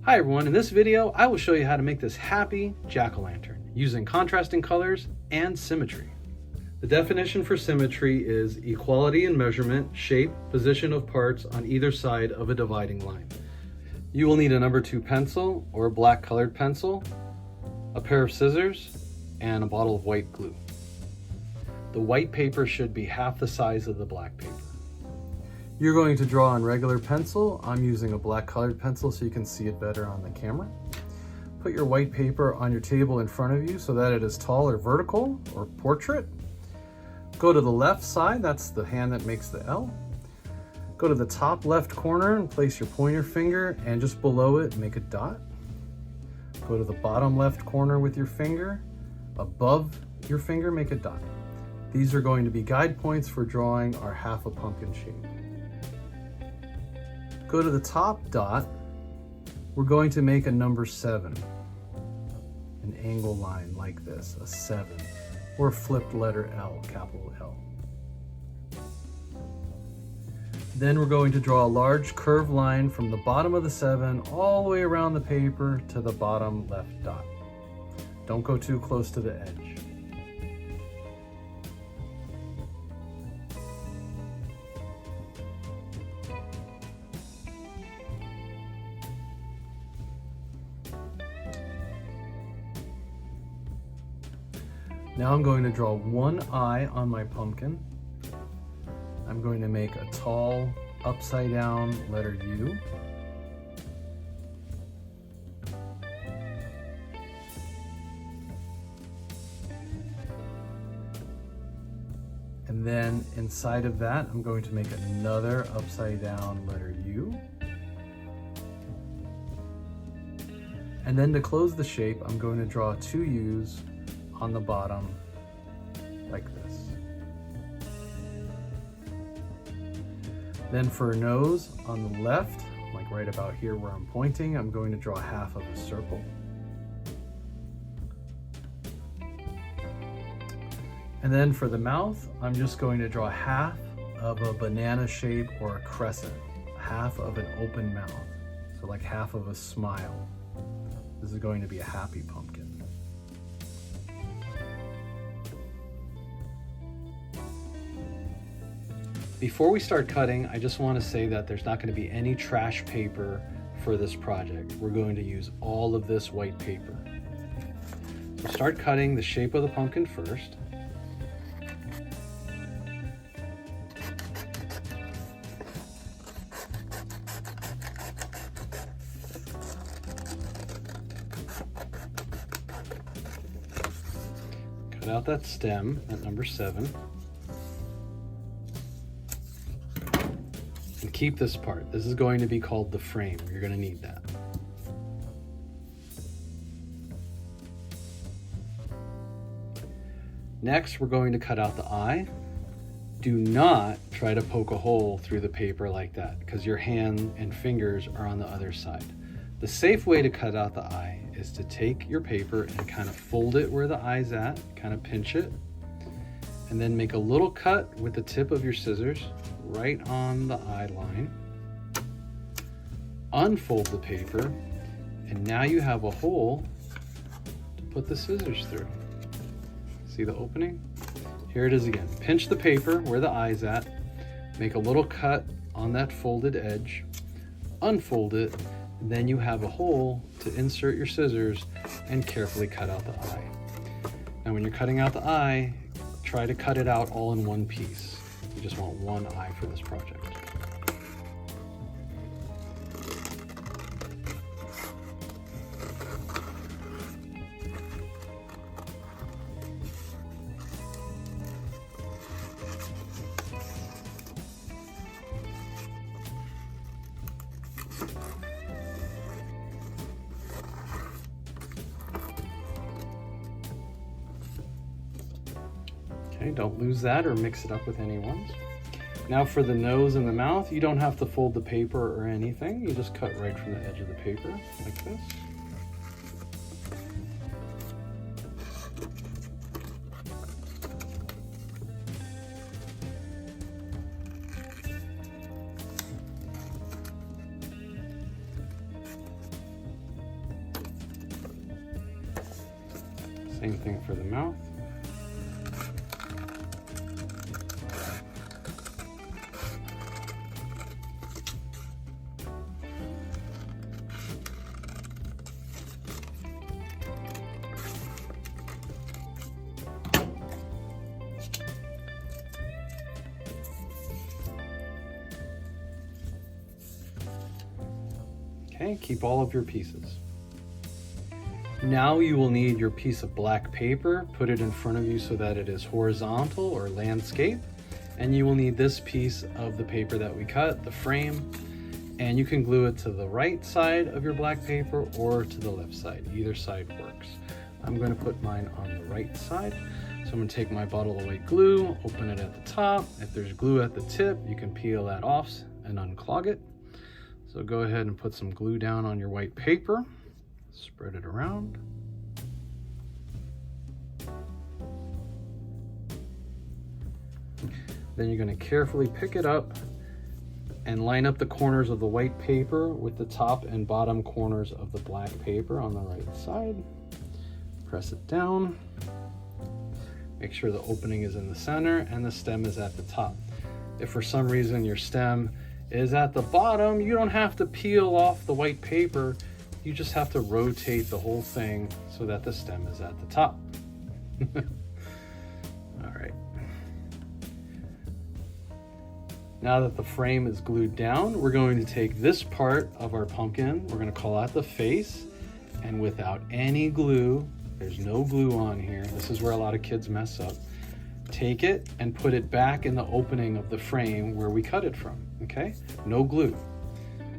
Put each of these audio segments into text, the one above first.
Hi everyone, in this video I will show you how to make this happy jack-o'-lantern using contrasting colors and symmetry. The definition for symmetry is equality in measurement, shape, position of parts on either side of a dividing line. You will need a number 2 pencil or a black colored pencil, a pair of scissors, and a bottle of white glue. The white paper should be half the size of the black paper. You're going to draw on regular pencil. I'm using a black colored pencil so you can see it better on the camera. Put your white paper on your table in front of you so that it is tall or vertical or portrait. Go to the left side, that's the hand that makes the L. Go to the top left corner and place your pointer finger, and just below it make a dot. Go to the bottom left corner with your finger. Above your finger make a dot. These are going to be guide points for drawing our half a pumpkin shape. Go to the top dot. We're going to make a number 7, an angle line like this, a 7, or a flipped letter L, capital L. Then we're going to draw a large curved line from the bottom of the 7 all the way around the paper to the bottom left dot. Don't go too close to the edge. Now I'm going to draw one eye on my pumpkin. I'm going to make a tall upside down letter U. And then inside of that, I'm going to make another upside down letter U. And then to close the shape, I'm going to draw 2 U's on the bottom like this. Then for a nose on the left, like right about here where I'm pointing, I'm going to draw half of a circle. And then for the mouth, I'm just going to draw half of a banana shape or a crescent, half of an open mouth. So like half of a smile. This is going to be a happy pumpkin. Before we start cutting, I just want to say that there's not going to be any trash paper for this project. We're going to use all of this white paper. So start cutting the shape of the pumpkin first. Cut out that stem at number 7. And keep this part. This is going to be called the frame. You're going to need that. Next, we're going to cut out the eye. Do not try to poke a hole through the paper like that, because your hand and fingers are on the other side. The safe way to cut out the eye is to take your paper and kind of fold it where the eye's at, kind of pinch it, and then make a little cut with the tip of your scissors right on the eye line. Unfold the paper, and now you have a hole to put the scissors through. See the opening? Here it is again. Pinch the paper where the eye's at, make a little cut on that folded edge, unfold it, and then you have a hole to insert your scissors and carefully cut out the eye. Now when you're cutting out the eye, try to cut it out all in one piece. You just want one eye for this project. Okay, don't lose that or mix it up with any ones. Now for the nose and the mouth, you don't have to fold the paper or anything. You just cut right from the edge of the paper like this. Same thing for the mouth. Okay, keep all of your pieces. Now you will need your piece of black paper. Put it in front of you so that it is horizontal or landscape. And you will need this piece of the paper that we cut, the frame, and you can glue it to the right side of your black paper or to the left side. Either side works. I'm going to put mine on the right side. So I'm going to take my bottle of white glue, open it at the top. If there's glue at the tip, you can peel that off and unclog it. So go ahead and put some glue down on your white paper, spread it around. Then you're going to carefully pick it up and line up the corners of the white paper with the top and bottom corners of the black paper on the right side. Press it down. Make sure the opening is in the center and the stem is at the top. If for some reason your stem is at the bottom, you don't have to peel off the white paper. You just have to rotate the whole thing so that the stem is at the top. All right. Now that the frame is glued down, we're going to take this part of our pumpkin, we're going to call out the face, and without any glue, there's no glue on here, this is where a lot of kids mess up, take it and put it back in the opening of the frame where we cut it from, okay? No glue.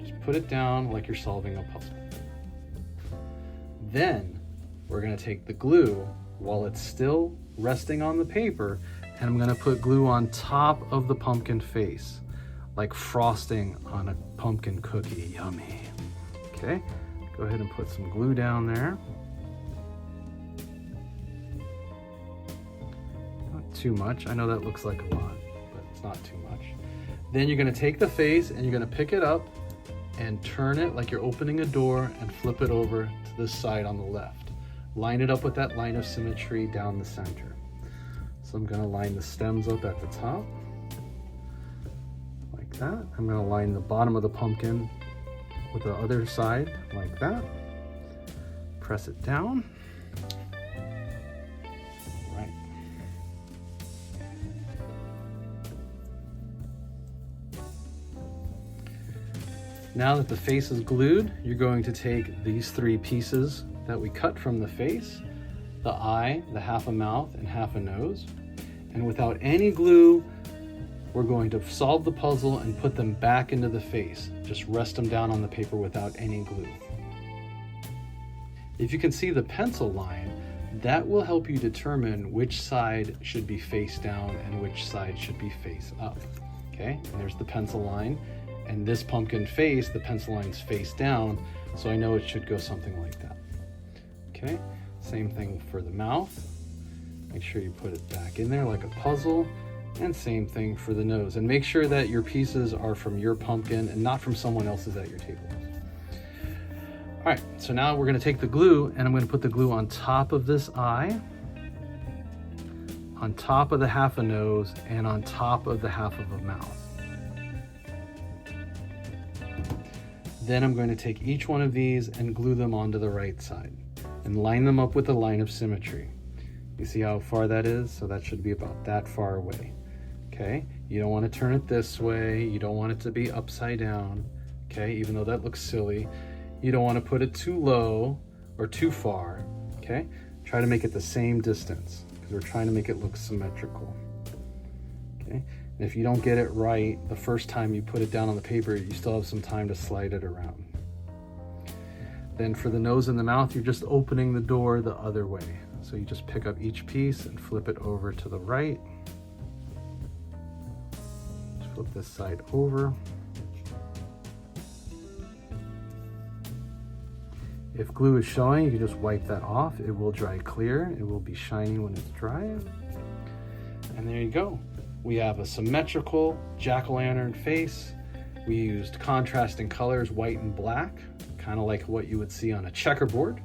Just put it down like you're solving a puzzle. Then we're going to take the glue while it's still resting on the paper, and I'm going to put glue on top of the pumpkin face, like frosting on a pumpkin cookie. Yummy. Okay, go ahead and put some glue down there. Not too much. I know that looks like a lot, but it's not too much. Then you're going to take the face and you're going to pick it up and turn it like you're opening a door and flip it over to this side on the left. Line it up with that line of symmetry down the center. So I'm going to line the stems up at the top, like that. I'm going to line the bottom of the pumpkin with the other side, like that. Press it down. Right. Now that the face is glued, you're going to take these three pieces that we cut from the face, the eye, the half a mouth, and half a nose. And without any glue, we're going to solve the puzzle and put them back into the face. Just rest them down on the paper without any glue. If you can see the pencil line, that will help you determine which side should be face down and which side should be face up. Okay, and there's the pencil line. And this pumpkin face, the pencil line's face down, so I know it should go something like that. Okay, same thing for the mouth. Make sure you put it back in there like a puzzle, and same thing for the nose. And make sure that your pieces are from your pumpkin and not from someone else's at your table. All right, so now we're gonna take the glue and I'm gonna put the glue on top of this eye, on top of the half a nose, and on top of the half of a mouth. Then I'm going to take each one of these and glue them onto the right side and line them up with a line of symmetry. You see how far that is? So that should be about that far away. Okay, you don't want to turn it this way. You don't want it to be upside down. Okay, even though that looks silly. You don't want to put it too low or too far. Okay, try to make it the same distance because we're trying to make it look symmetrical. Okay. And if you don't get it right the first time you put it down on the paper, you still have some time to slide it around. Then for the nose and the mouth, you're just opening the door the other way. So you just pick up each piece and flip it over to the right. Just flip this side over. If glue is showing, you can just wipe that off. It will dry clear. It will be shiny when it's dry. And there you go. We have a symmetrical jack-o'-lantern face. We used contrasting colors, white and black, kind of like what you would see on a checkerboard.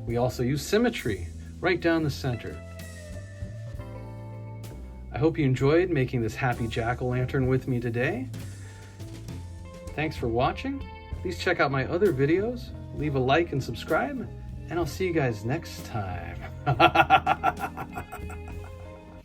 We also use symmetry right down the center. I hope you enjoyed making this happy jack-o'-lantern with me today. Thanks for watching. Please check out my other videos, leave a like and subscribe, and I'll see you guys next time.